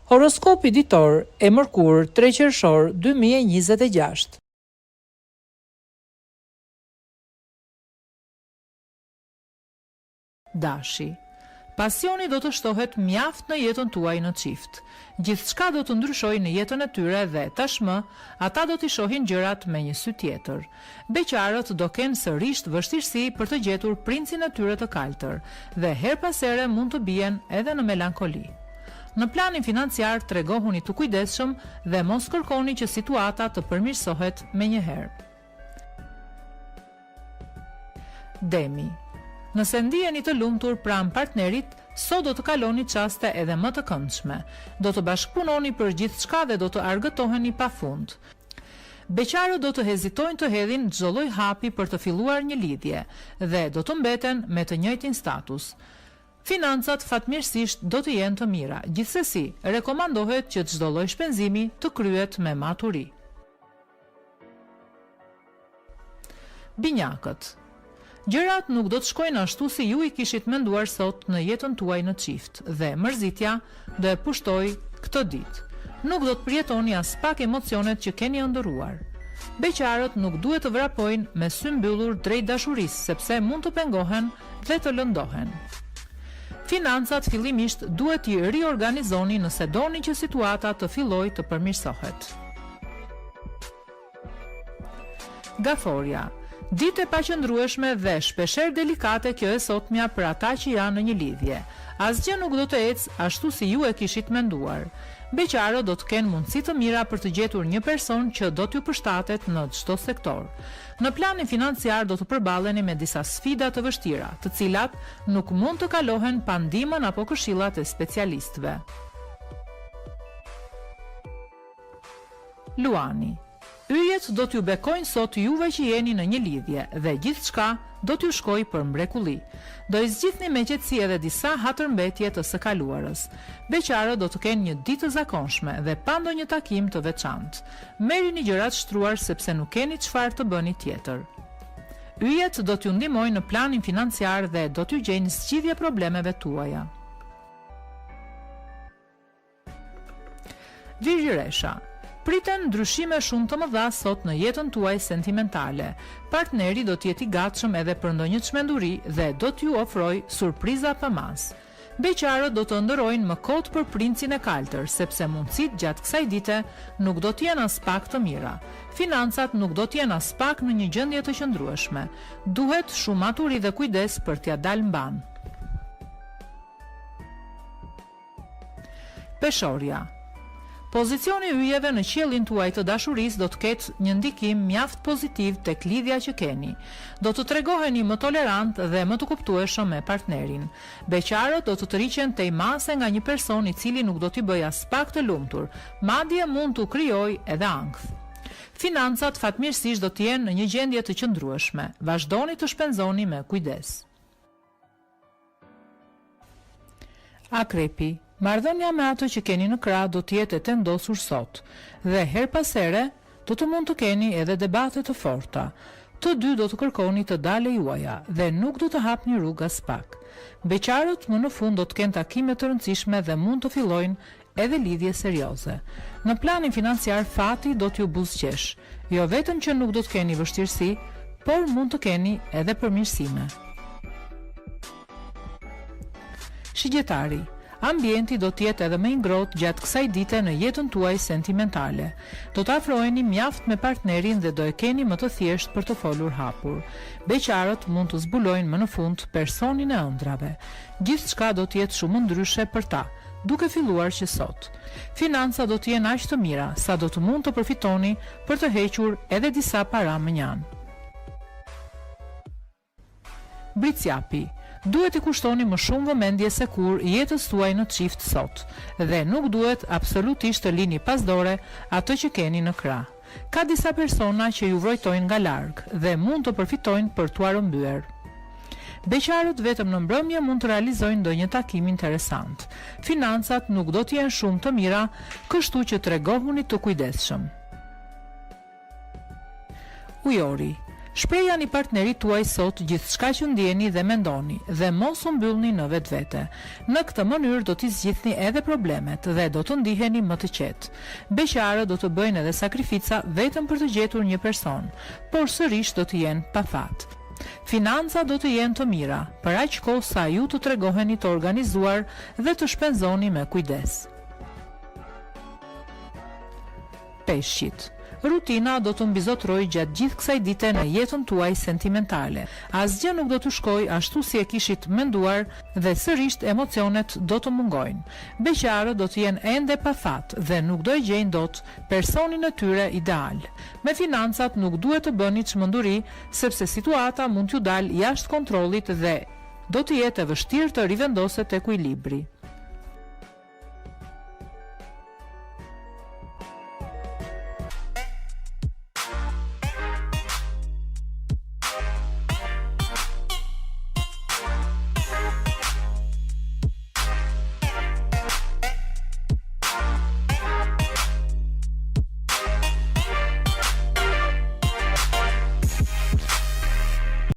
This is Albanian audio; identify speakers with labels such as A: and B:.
A: Horoskopi ditor e Mërkur 3 qershor 2026. Dashi. Pasioni do të shtohet mjaft në jetën tuaj në çift. Gjithçka do të ndryshojë në jetën e tyre dhe tashmë ata do t'i shohin gjërat me një sy tjetër. Beqarët do kenë sërish vështirësi për të gjetur princin e tyre të kaltër dhe her pas here mund të bien edhe në melankoli. Në planin financiar tregohuni të kujdesshëm dhe mos kërkoni që situata të përmirësohet menjëherë. Demi. Nëse ndiheni të lumtur pranë partnerit, sot do të kaloni çaste edhe më të këndshme. Do të bashkëpunoni për gjithçka dhe do të argëtoheni pafund. Beqarët do të hezitojnë të hedhin çdo lloj hapi për të filluar një lidhje dhe do të mbeten me të njëjtin status. Financat fatmirësisht do të jenë të mira. Gjithsesi, rekomandohet që çdo lloj shpenzimi të kryhet me maturi. Binjakët. Gjërat nuk do të shkojnë ashtu si ju i kishit menduar sot në jetën tuaj në çift dhe mërzitja do e pushtoj këtë ditë. Nuk do të përjetoni as pak emocionet që keni ëndërruar. Beqarët nuk duhet të vrapojnë me sy mbyllur drejt dashurisë, sepse mund të pengohen dhe të lëndohen. Financat fillimisht duhet i riorganizoni nëse doni që situata të fillojë të përmirësohet. Gaforia. Ditë e paqëndrueshme dhe shpesher delikate kjo e sotmja për ata që janë në një lidhje. Asgjë nuk do të ecë ashtu si ju e kishit menduar. Beqarët do të kenë mundësi të mira për të gjetur një person që do t'ju përshtatet në çdo sektor. Në planin financiar do të përballeni me disa sfida të vështira, të cilat nuk mund të kalohen pa ndihmën apo këshillat e specialistëve. Luani. Yjet do t'ju bekojnë sot juve që jeni në një lidhje dhe gjithçka do t'ju shkojë për mrekulli. Do i zgjidhni me qetësi edhe disa hatërmbetje të së kaluarës. Beqarët do të kenë një ditë të zakonshme dhe pa ndonjë takim të veçantë. Merrini gjërat shtruar sepse nuk keni çfarë të bëni tjetër. Yjet do t'ju ndihmojnë në planin financiar dhe do t'ju gjejnë zgjidhje problemeve tuaja. Virgjëresha. Priten ndryshime shumë të mëdha sot në jetën tuaj sentimentale. Partneri do të jetë i gatshëm edhe për ndonjë çmenduri dhe do t'ju ofrojë surpriza pa mas. Beqarët do të ndërojnë më kot për princin e kaltër, sepse mundësitë gjatë kësaj dite nuk do të jenë as pak të mira. Financat nuk do të jenë as pak në një gjendje të qëndrueshme. Duhet shumë maturi dhe kujdes për t'ia dalë mban. Peshorja. Pozicioni i yjeve në qiellin tuaj të dashurisë do të ketë një ndikim mjaft pozitiv tek lidhja që keni. Do të tregoheni më tolerant dhe më të kuptueshëm me partnerin. Beqarët do të tërhiqen tej mase nga një person i cili nuk do t'i bëjë as pak të lumtur, madje mund t'u krijojë edhe ankth. Financat fatmirësisht do të jenë në një gjendje të qëndrueshme. Vazhdoni të shpenzoni me kujdes. Akrepi. Marrëdhënia me ato që keni në krah do të jetë e tendosur sot dhe her pas here do të mund të keni edhe debate të forta. Të dy do të kërkoni të dalë juaja dhe nuk do të hapni rrugë as pak. Beqarët më në fund do të kenë takime të rëndësishme dhe mund të fillojnë edhe lidhje serioze. Në planin financiar fati do t'ju buzëqesh. Jo vetëm që nuk do të keni vështirësi, por mund të keni edhe përmirësime. Shigjetari. Ambienti do të jetë edhe më i ngrohtë gjatë kësaj dite në jetën tuaj sentimentale. Do të afroheni mjaft me partnerin dhe do e keni më të thjeshtë për të folur hapur. Beqarët mund të zbulojnë më në fund personin e ëndrave. Gjithçka do të jetë shumë ndryshe për ta, duke filluar që sot. Financa do të jenë aq të mira sa do të mund të përfitoni për të hequr edhe disa para më njanë. Bricjapi. Duhet i kushtoni më shumë vëmendje se kur jetës tuaj në çift sot dhe nuk duhet absolutisht të lini pasdore atë që keni në krah. Ka disa persona që ju vrojtojnë nga larg dhe mund të përfitojnë për t'u arëmbyer. Beqarët vetëm në mbrëmje mund të realizojnë ndonjë takim interesant. Financat nuk do të jenë shumë të mira, kështu që tregohuni të kujdesshëm. Ujori. Shprehani partnerit tuaj sot gjithçka që ndjeni dhe mendoni dhe mos u mbyllni në vetvete. Në këtë mënyrë do t'i zgjidhni edhe problemet dhe do të ndiheni më të qetë. Beqarët do të bëjnë edhe sakrifica vetëm për të gjetur një person, por sërish do të jenë pa fat. Financa do të jenë të mira, për aq kohë sa ju të tregoheni të organizuar dhe të shpenzoni me kujdes. Peshqit. Rutina do të mbizotrojë gjatë gjithë kësaj dite në jetën tuaj sentimentale. Asgjë nuk do të shkojë ashtu si e kishit menduar dhe sërish emocionet do të mungojnë. Beqarët do të jenë ende pa fat dhe nuk do e gjejnë dot personin e tyre ideal. Me financat nuk duhet të bëni çmenduri sepse situata mund t'ju dalë jashtë kontrollit dhe do të jetë e vështirë të rivendoset ekuilibri.